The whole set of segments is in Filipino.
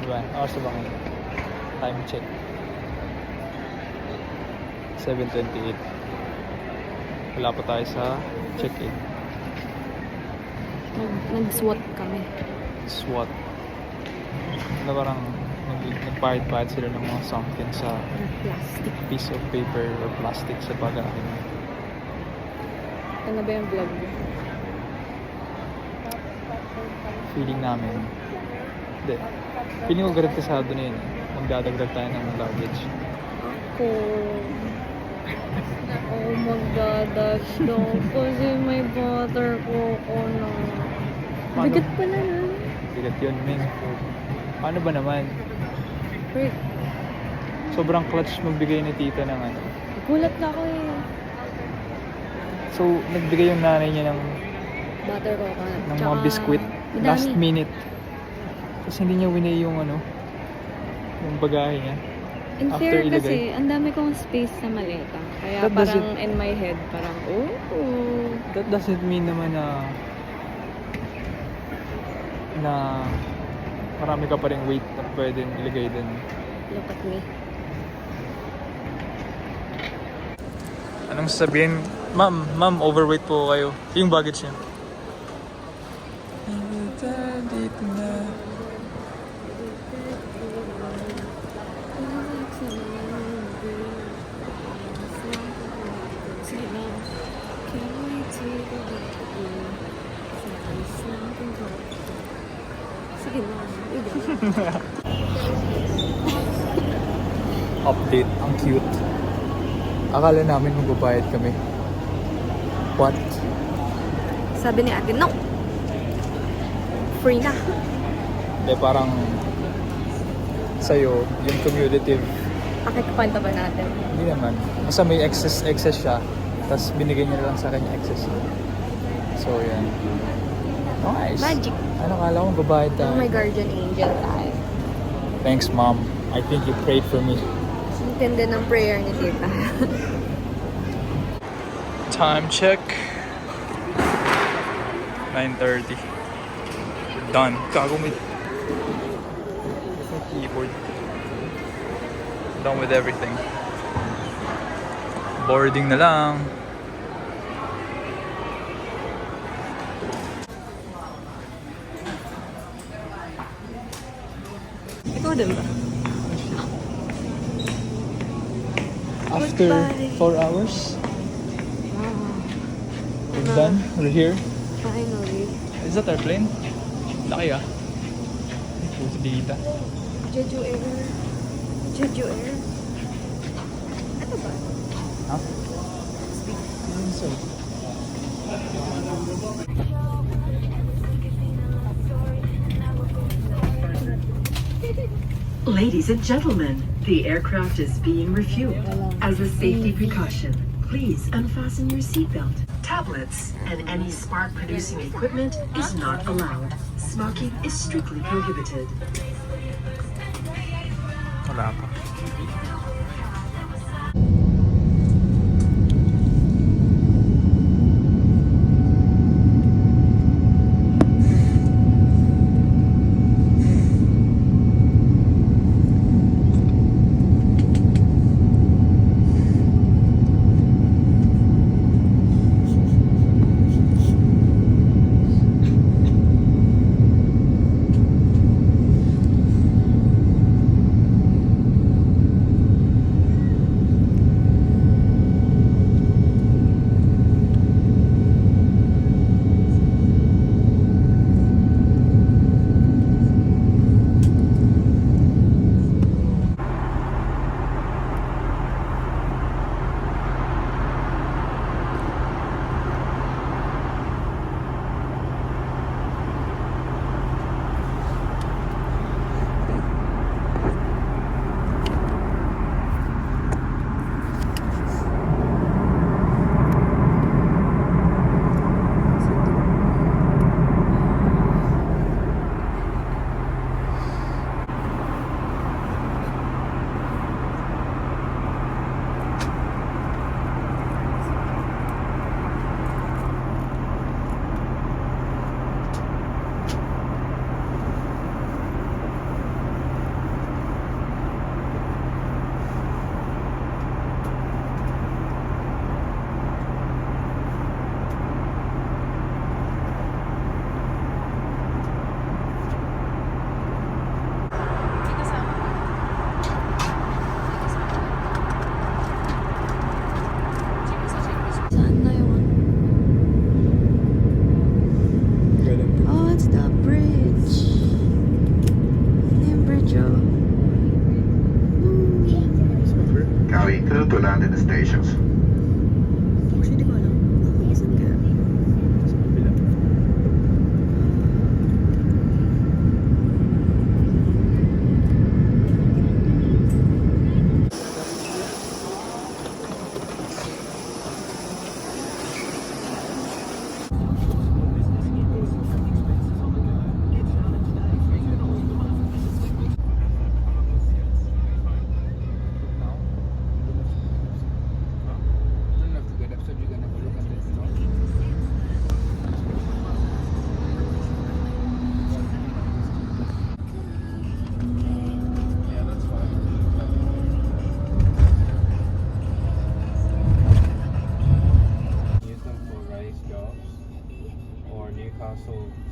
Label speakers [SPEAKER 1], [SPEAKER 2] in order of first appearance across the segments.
[SPEAKER 1] Diba? Oras na ba ngayon? Time check. 7:28. Wala pa tayo sa check-in.
[SPEAKER 2] Nag-SWAT kami.
[SPEAKER 1] SWAT. Na parang nagpahid-pahid sila ng mga something sa
[SPEAKER 2] Plastic.
[SPEAKER 1] piece of paper or plastic sa bagahe.
[SPEAKER 2] Ano ba yung vlog mo?
[SPEAKER 1] Feeling namin. Hindi. Feeling ko garantisado na yun. Magdadagdag tayo ng luggage.
[SPEAKER 2] Ako. Oh, magdadash daw kasi may butter ko na.
[SPEAKER 1] Paano?
[SPEAKER 2] Bigat pala na.
[SPEAKER 1] Bigat yun, men. Paano ba naman?
[SPEAKER 2] Rick,
[SPEAKER 1] Sobrang clutch magbigay ni tita ng ano.
[SPEAKER 2] gulat na ako eh.
[SPEAKER 1] So, nagbigay yung nanay niya ng
[SPEAKER 2] Butter ko ka.
[SPEAKER 1] mga biskwit last minute. Tapos hindi niya winay yung ano, yung bagahe niya.
[SPEAKER 2] In
[SPEAKER 1] After
[SPEAKER 2] fair
[SPEAKER 1] ilagay.
[SPEAKER 2] kasi, ang dami kong space sa maleta. Kaya
[SPEAKER 1] That
[SPEAKER 2] parang
[SPEAKER 1] doesn't-
[SPEAKER 2] in my head, parang, oh.
[SPEAKER 1] That doesn't mean naman na marami ka pa rin weight na pwedeng ilagay din.
[SPEAKER 2] Look at me.
[SPEAKER 1] Anong sabihin? Ma'am, overweight po kayo. Yung baggage niya. Dito na.
[SPEAKER 2] Sige na.
[SPEAKER 1] Update. Ang cute. Akala namin magbabayad kami. What?
[SPEAKER 2] Sabi ni ate, no! Free na.
[SPEAKER 1] Hindi, parang sa'yo, yung cumulative,
[SPEAKER 2] Pakikwenta ba natin?
[SPEAKER 1] hindi naman. Basta may excess siya, tapos binigay niya na lang sa akin yung excess. So, yan. Nice.
[SPEAKER 2] Magic.
[SPEAKER 1] Ano, kala ko magbabayad tayo.
[SPEAKER 2] Oh my guardian angel tayo.
[SPEAKER 1] Thanks, Mom. I think you prayed for me.
[SPEAKER 2] Intindi ng prayer ni tita.
[SPEAKER 1] Time check. 9:30. We're done. Gago may keyboard. Done with everything. Boarding na lang.
[SPEAKER 2] Ikaw din ba?
[SPEAKER 1] After
[SPEAKER 2] Goodbye.
[SPEAKER 1] 4 hours,
[SPEAKER 2] Wow.
[SPEAKER 1] we're done. We're here.
[SPEAKER 2] Finally.
[SPEAKER 1] Is that our plane? Laki ah. Puto dita.
[SPEAKER 2] Jeju Air. Jeju Air. Ano ba?
[SPEAKER 1] Ha? Yun so.
[SPEAKER 3] Ladies and gentlemen, the aircraft is being refueled. As a safety precaution, please unfasten your seatbelt. Tablets and any spark-producing equipment is not allowed. Smoking is strictly prohibited.
[SPEAKER 1] Wala pa.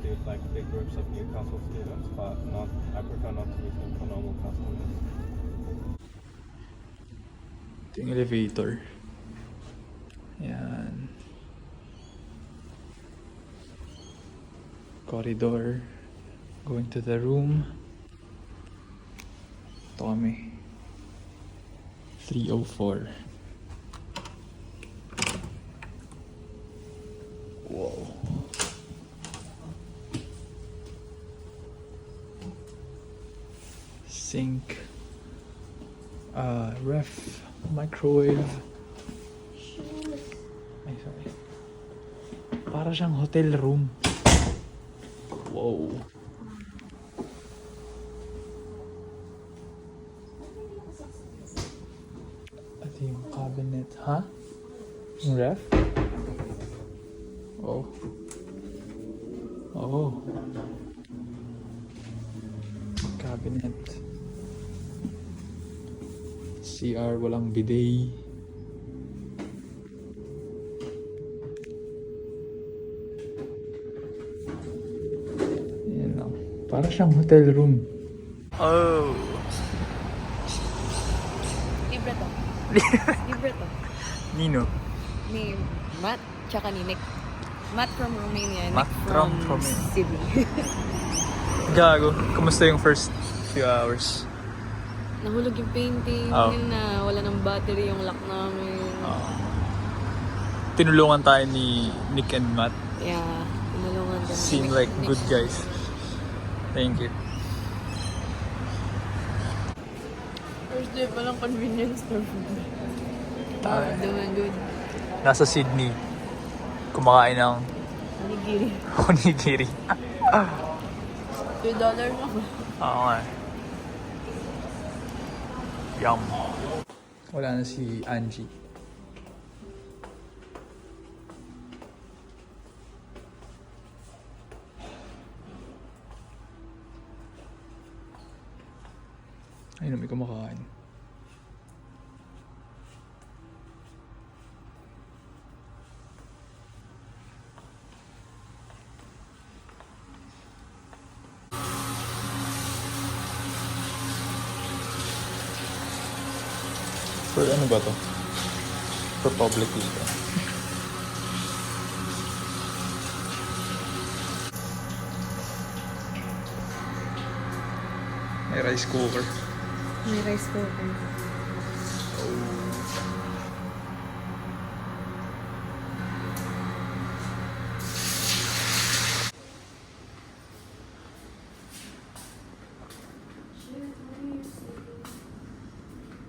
[SPEAKER 4] accommodate like big groups of Newcastle students, but not. I prefer not to use them for normal customers.
[SPEAKER 1] Ito yung elevator. Yan. Corridor. Going to the room. Ito kami. 304. Wow. Sink. Ref. Microwave. Ay, sorry. Para siyang hotel room. Wow. Ito yung cabinet. Ha? Yung ref? Oh. Oh. Cabinet. CR, walang bidet. Yan lang. Para siyang hotel room. Oh.
[SPEAKER 2] Libre to. Libre to.
[SPEAKER 1] Nino.
[SPEAKER 2] Ni Matt, tsaka ni Nick. Matt from Romania,
[SPEAKER 1] Matt
[SPEAKER 2] Nick
[SPEAKER 1] from
[SPEAKER 2] from
[SPEAKER 1] Romania.
[SPEAKER 2] Sydney.
[SPEAKER 1] Gago. Kamusta yung first few hours?
[SPEAKER 2] Nahulog yung painting,
[SPEAKER 1] Oh.
[SPEAKER 2] yun na, wala ng battery yung lock namin.
[SPEAKER 1] Tinulungan tayo ni Nick and Matt.
[SPEAKER 2] Yeah, tinulungan kami.
[SPEAKER 1] Seem like good guys. Thank you.
[SPEAKER 2] First day pa lang convenience store.
[SPEAKER 1] Tayo.
[SPEAKER 2] Doing good.
[SPEAKER 1] Nasa Sydney. Kumakain ng
[SPEAKER 2] Onigiri.
[SPEAKER 1] onigiri.
[SPEAKER 2] $2 na ba?
[SPEAKER 1] Oo nga. Yum. Wala na si Angie. Ayun, may kumakain. For ano ba to? For public dito. May rice cooker.
[SPEAKER 2] May rice cooker.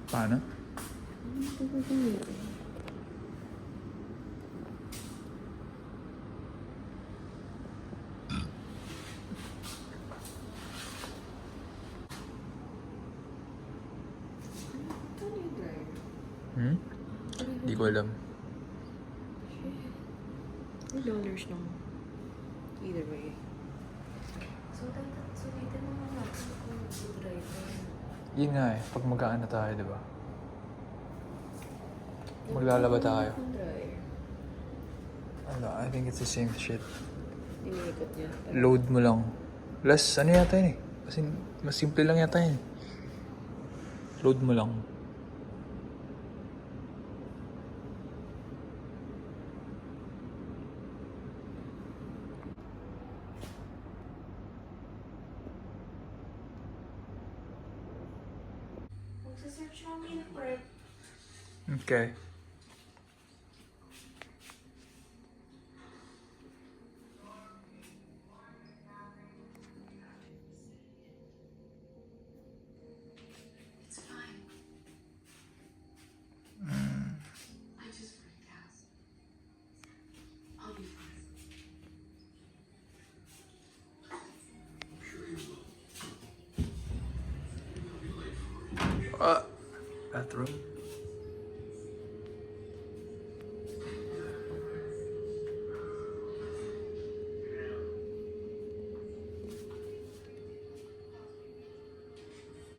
[SPEAKER 1] Paano? Hindi ko alam.
[SPEAKER 2] $2 lang. Either way. So, dito naman natin kung driver.
[SPEAKER 1] Yun nga eh, pag magaan na tayo, di ba? Maglalaba tayo. Ano, I think it's the same shit.
[SPEAKER 2] Iniikot niya.
[SPEAKER 1] Load mo lang. Less, ano yata yun eh? Kasi mas simple lang yata yun. Load mo lang.
[SPEAKER 2] Magsa-search lang yun for it.
[SPEAKER 1] Okay.
[SPEAKER 3] It's fine. I just freaked out. I'll be fine.
[SPEAKER 1] Bathroom.